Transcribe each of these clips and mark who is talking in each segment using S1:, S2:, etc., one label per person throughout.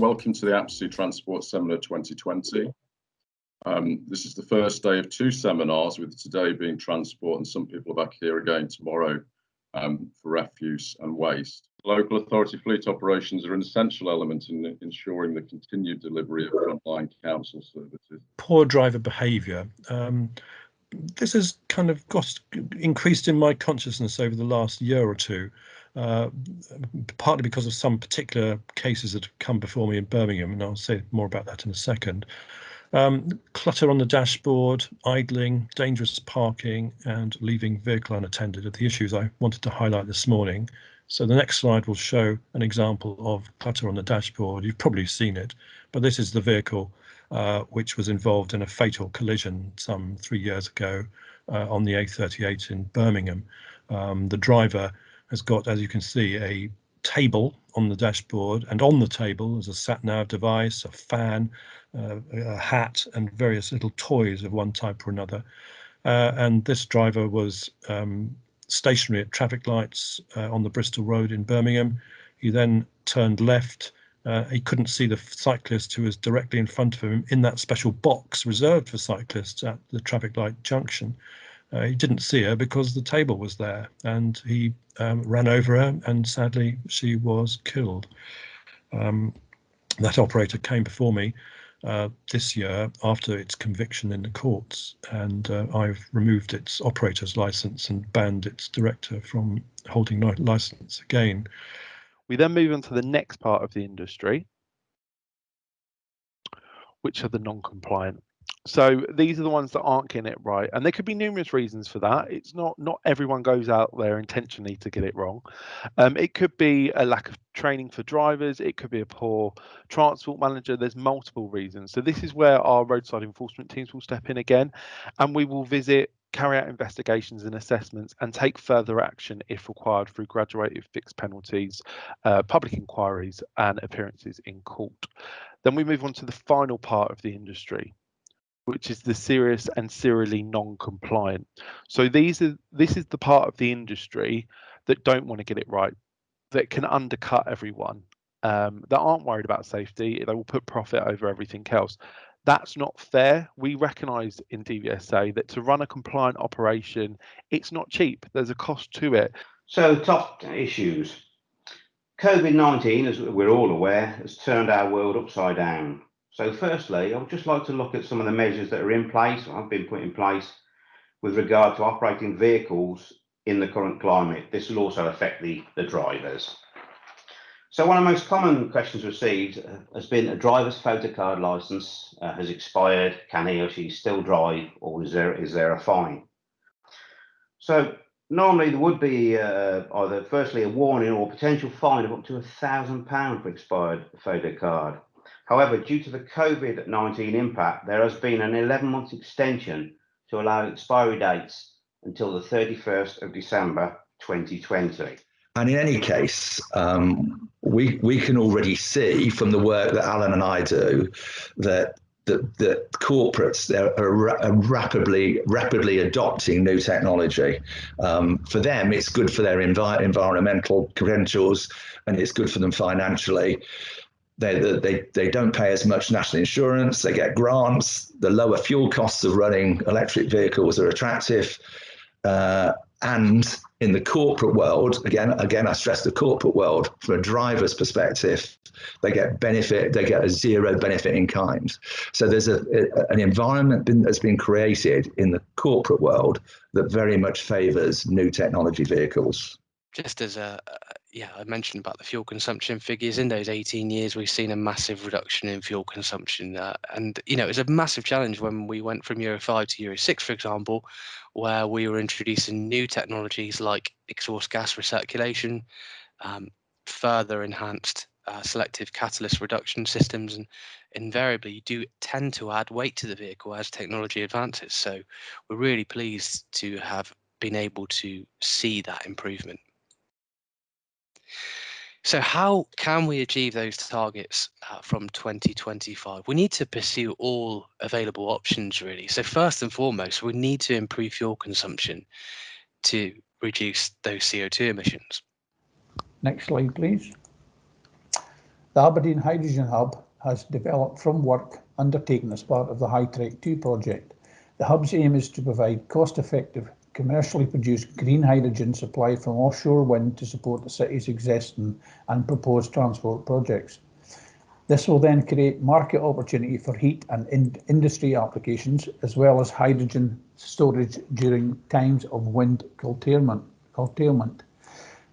S1: welcome to the APSE Transport Seminar 2020. This is the first day of 2 seminars, with today being transport, and some people are back here again tomorrow for refuse and waste. Local authority fleet operations are an essential element in ensuring the continued delivery of frontline council services.
S2: Poor driver behaviour. This has kind of increased in my consciousness over the last year or two, partly because of some particular cases that have come before me in Birmingham, and I'll say more about that in a second. Clutter on the dashboard, idling, dangerous parking, and leaving vehicle unattended are the issues I wanted to highlight this morning. So the next slide will show an example of clutter on the dashboard. You've probably seen it, but this is the vehicle which was involved in a fatal collision some 3 years ago on the A38 in Birmingham. The driver has got, as you can see, a table on the dashboard, and on the table is a sat-nav device, a fan, a hat, and various little toys of one type or another. And this driver was stationary at traffic lights on the Bristol Road in Birmingham. He then turned left. He couldn't see the cyclist who was directly in front of him in that special box reserved for cyclists at the traffic light junction. He didn't see her because the table was there, and he ran over her, and sadly she was killed. That operator came before me this year after its conviction in the courts, and I've removed its operator's license and banned its director from holding license again.
S3: We then move on to the next part of the industry, which are the non-compliant. So these are the ones that aren't getting it right, and there could be numerous reasons for that. It's not everyone goes out there intentionally to get it wrong. It could be a lack of training for drivers. It could be a poor transport manager. There's multiple reasons. So this is where our roadside enforcement teams will step in again, and we will carry out investigations and assessments, and take further action if required through graduated fixed penalties, public inquiries, and appearances in court. Then we move on to the final part of the industry, which is the serious and serially non-compliant. So this is the part of the industry that don't want to get it right, that can undercut everyone, that aren't worried about safety. They will put profit over everything else. That's not fair. We recognise in DVSA that to run a compliant operation, it's not cheap. There's a cost to it.
S4: So top issues. COVID-19, as we're all aware, has turned our world upside down. So firstly, I would just like to look at some of the measures that are in place, or have been put in place, with regard to operating vehicles in the current climate. This will also affect the drivers. So one of the most common questions received has been: a driver's photo card licence has expired. Can he or she still drive, or is there a fine? So normally there would be either firstly a warning or potential fine of up to £1,000 for expired photo card. However, due to the COVID-19 impact, there has been an 11-month extension to allow expiry dates until the 31st of December 2020.
S5: And in any case, we can already see from the work that Alan and I do that the corporates are rapidly adopting new technology. For them, it's good for their environmental credentials, and it's good for them financially. They don't pay as much national insurance. They get grants. The lower fuel costs of running electric vehicles are attractive. And in the corporate world, again, I stress the corporate world, from a driver's perspective, they get benefit, they get a zero benefit in kind. So there's an environment that's been created in the corporate world that very much favours new technology vehicles.
S6: Just as I mentioned about the fuel consumption figures, in those 18 years, we've seen a massive reduction in fuel consumption. And, it was a massive challenge when we went from Euro 5 to Euro 6, for example, where we were introducing new technologies like exhaust gas recirculation, further enhanced selective catalyst reduction systems, and invariably you do tend to add weight to the vehicle as technology advances. So we're really pleased to have been able to see that improvement. So how can we achieve those targets from 2025? We need to pursue all available options, really. So first and foremost, we need to improve fuel consumption to reduce those CO2 emissions.
S7: Next slide, please. The Aberdeen Hydrogen Hub has developed from work undertaken as part of the HyTrek 2 project. The hub's aim is to provide cost-effective, commercially produced green hydrogen supplied from offshore wind to support the city's existing and proposed transport projects. This will then create market opportunity for heat and industry applications, as well as hydrogen storage during times of wind curtailment.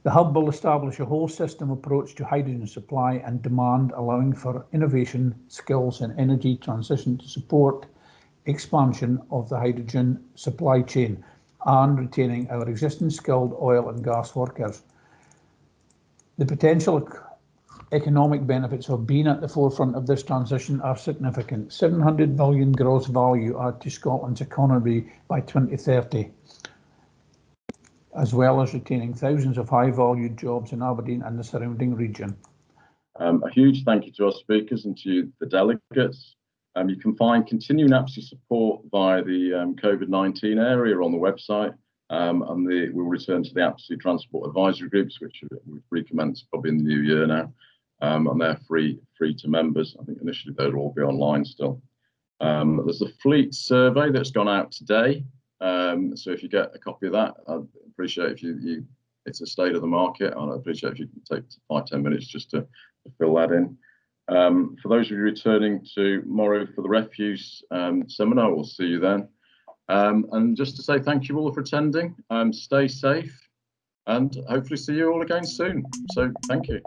S7: The hub will establish a whole system approach to hydrogen supply and demand, allowing for innovation, skills and energy transition to support expansion of the hydrogen supply chain and retaining our existing skilled oil and gas workers. The potential economic benefits of being at the forefront of this transition are significant. 700 million gross value add to Scotland's economy by 2030, as well as retaining thousands of high-valued jobs in Aberdeen and the surrounding region.
S1: A huge thank you to our speakers and to the delegates. You can find continuing APSE support via the COVID-19 area on the website, and we'll return to the APSE transport advisory groups, which we've recommenced probably in the new year now, and they're free to members. I think initially they'll all be online still. There's a fleet survey that's gone out today, so if you get a copy of that, I'd appreciate if you it's a state of the market, and I'd appreciate if you can take 5-10 minutes just to fill that in. For those of you returning tomorrow for the refuse seminar, we'll see you then. And just to say thank you all for attending. Stay safe and hopefully see you all again soon. So thank you.